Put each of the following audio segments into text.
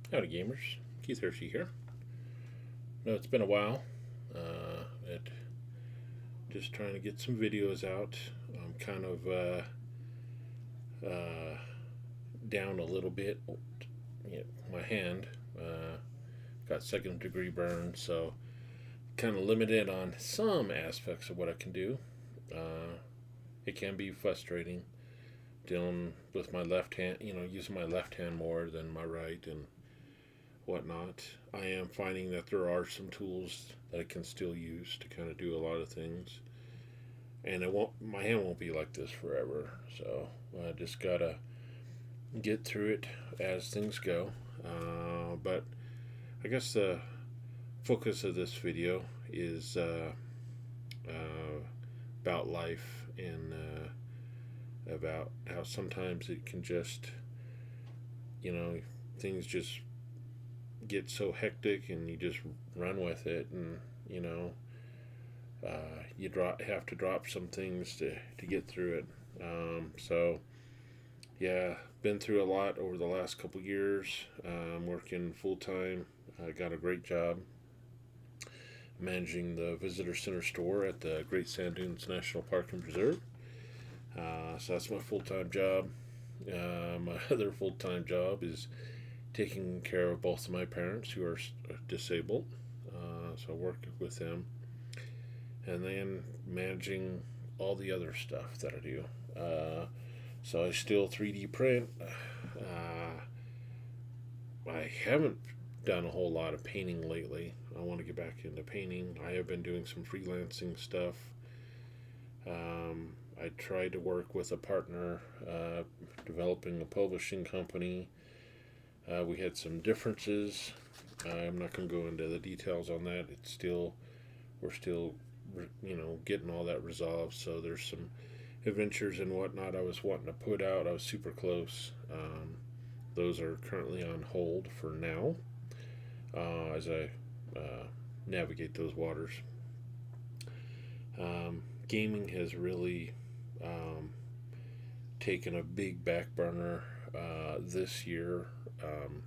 Howdy, gamers. Keith Hershey here. No, it's been a while. It just trying to get some videos out. I'm kind of uh, down a little bit. You know, my hand got second degree burn, so kind of limited on some aspects of what I can do. Uh, it can be frustrating dealing with my left hand. Using my left hand more than my right and whatnot. I am finding that there are some tools that I can still use to kind of do a lot of things, and it won't. My hand won't be like this forever. So I just gotta get through it as things go. But I guess the focus of this video is uh, about life and about how sometimes it can just, you know, things just get so hectic and you just run with it, and you know have to drop some things to get through it. So yeah, been through a lot over the last couple years. I'm working full time. I got a great job managing the visitor center store at the Great Sand Dunes National Park and Preserve. So that's my full time job. My other full time job is taking care of both of my parents who are disabled. So I work with them, and then managing all the other stuff that I do. So I still 3D print. I haven't done a whole lot of painting lately. I want to get back into painting. I have been doing some freelancing stuff. I tried to work with a partner developing a publishing company. We had some differences. I'm not going to go into the details on that. We're still, getting all that resolved. So there's some adventures and whatnot I was wanting to put out. I was super close. Those are currently on hold for now as I navigate those waters. Gaming has really um, taken a big back burner this year. Um,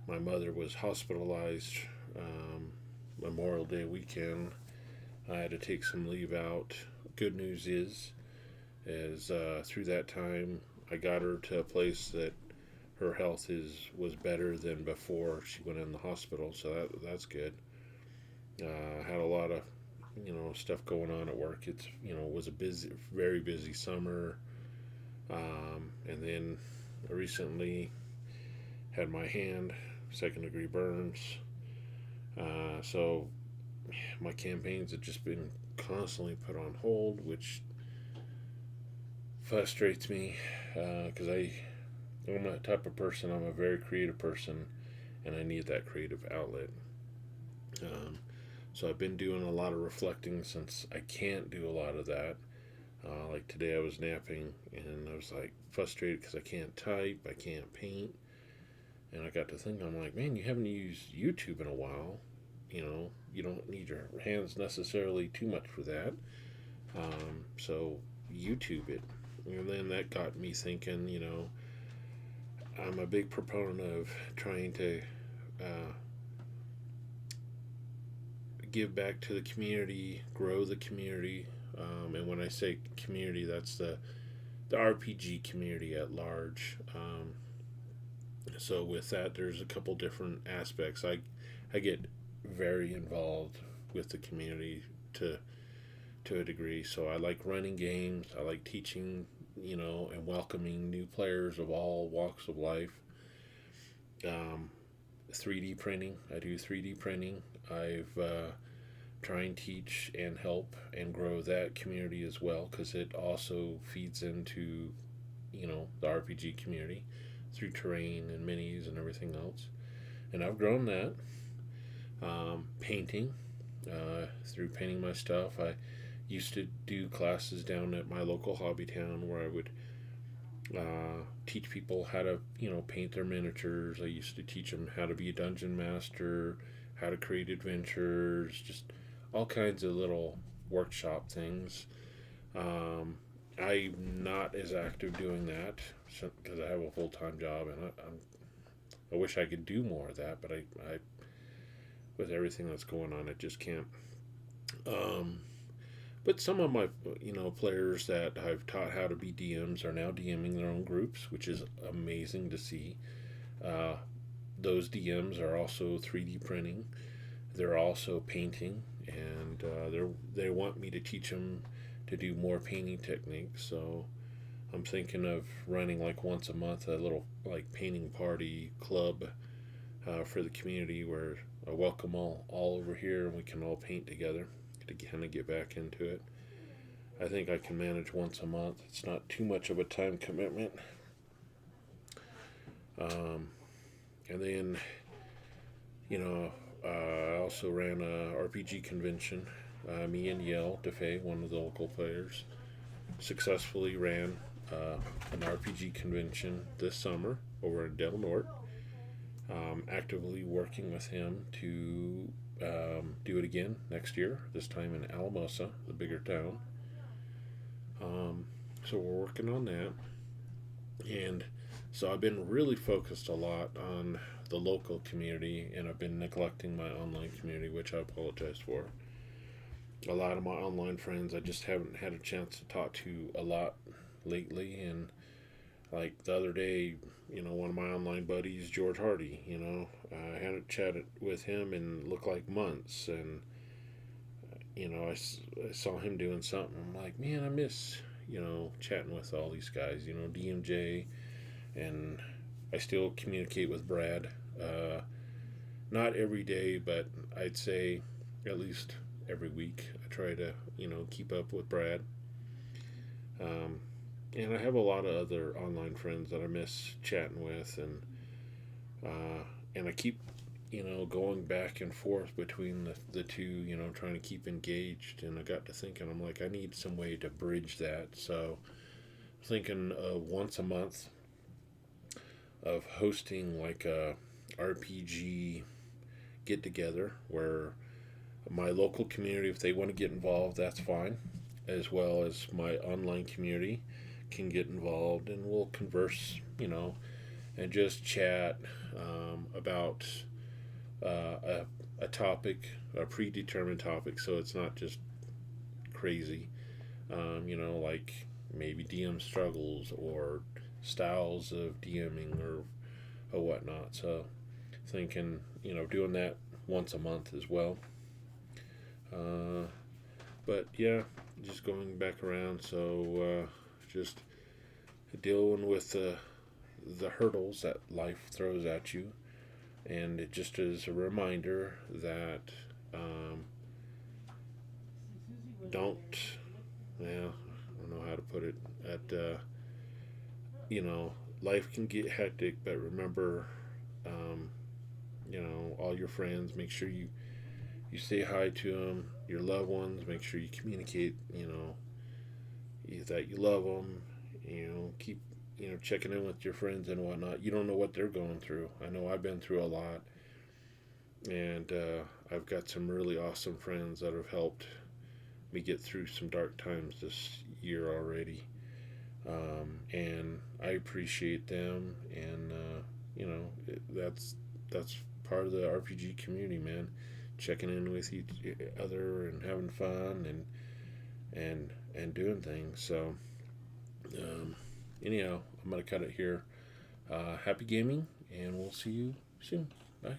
my mother was hospitalized Memorial Day weekend. I had to take some leave out. Good news is through that time, I got her to a place that her health was better than before she went in the hospital. So that's good. Had a lot of stuff going on at work. It was a very busy summer, and then I recently had my hand second degree burns. So my campaigns have just been constantly put on hold, which frustrates me because I'm a type of person. I'm a very creative person, and I need that creative outlet. Um, so I've been doing a lot of reflecting since I can't do a lot of that. Like today, I was napping and I was like frustrated because I can't type, I can't paint, and I got to think, I'm like, man, you haven't used YouTube in a while. You don't need your hands necessarily too much for that. So YouTube it. And then that got me thinking, I'm a big proponent of trying to uh, give back to the community, grow the community. And when I say community, that's the RPG community at large. So with that, there's a couple different aspects. I get very involved with the community to a degree. So I like running games. I like teaching, and welcoming new players of all walks of life. Um, 3D printing. I do 3D printing. I've try and teach and help and grow that community as well, because it also feeds into the RPG community through terrain and minis and everything else. And I've grown that. Painting, through painting my stuff. I used to do classes down at my local hobby town where I would teach people how to paint their miniatures. I used to teach them how to be a dungeon master, how to create adventures, just all kinds of little workshop things. Um, I'm not as active doing that because I have a full time job, and I wish I could do more of that, but I with everything that's going on, I just can't. Um, but some of my players that I've taught how to be DMs are now DMing their own groups, which is amazing to see. Uh, those DMs are also 3D printing. They're also painting, and they want me to teach them to do more painting techniques. So I'm thinking of running like once a month a little like painting party club for the community where I welcome all over here and we can all paint together to kind of get back into it. I think I can manage once a month. It's not too much of a time commitment. Um, and then, I also ran a RPG convention. Me and Yale DeFay, one of the local players, successfully ran an RPG convention this summer over in Del Norte. Actively working with him to do it again next year, this time in Alamosa, the bigger town. So we're working on that. And so I've been really focused a lot on the local community, and I've been neglecting my online community, which I apologize for. A lot of my online friends I just haven't had a chance to talk to a lot lately, and like the other day, one of my online buddies, George Hardy, I hadn't chatted with him in looked like months, and I saw him doing something. I'm like, man, I miss chatting with all these guys, DMJ, and I still communicate with Brad. Not every day, but I'd say at least every week. I try to keep up with Brad. Um, and I have a lot of other online friends that I miss chatting with, and I keep going back and forth between the two, trying to keep engaged. And I got to thinking, I'm like, I need some way to bridge that. So thinking of once a month of hosting like a RPG get together where my local community, if they want to get involved, that's fine, as well as my online community can get involved, and we'll converse, and just chat about a topic, a predetermined topic, so it's not just crazy, like maybe DM struggles or styles of DMing or whatnot. So thinking, doing that once a month as well. Uh, but yeah, just going back around. So just dealing with the hurdles that life throws at you, and it just is a reminder that don't. Yeah, I don't know how to put it. That life can get hectic, but remember, um, all your friends. Make sure you say hi to them, your loved ones. Make sure you communicate. That you love them. Keep checking in with your friends and whatnot. You don't know what they're going through. I know I've been through a lot, and I've got some really awesome friends that have helped me get through some dark times this year already. And I appreciate them, and that's part of the RPG community, man. Checking in with each other and having fun and doing things. So, um, anyhow, I'm gonna cut it here. Happy gaming, and we'll see you soon. Bye.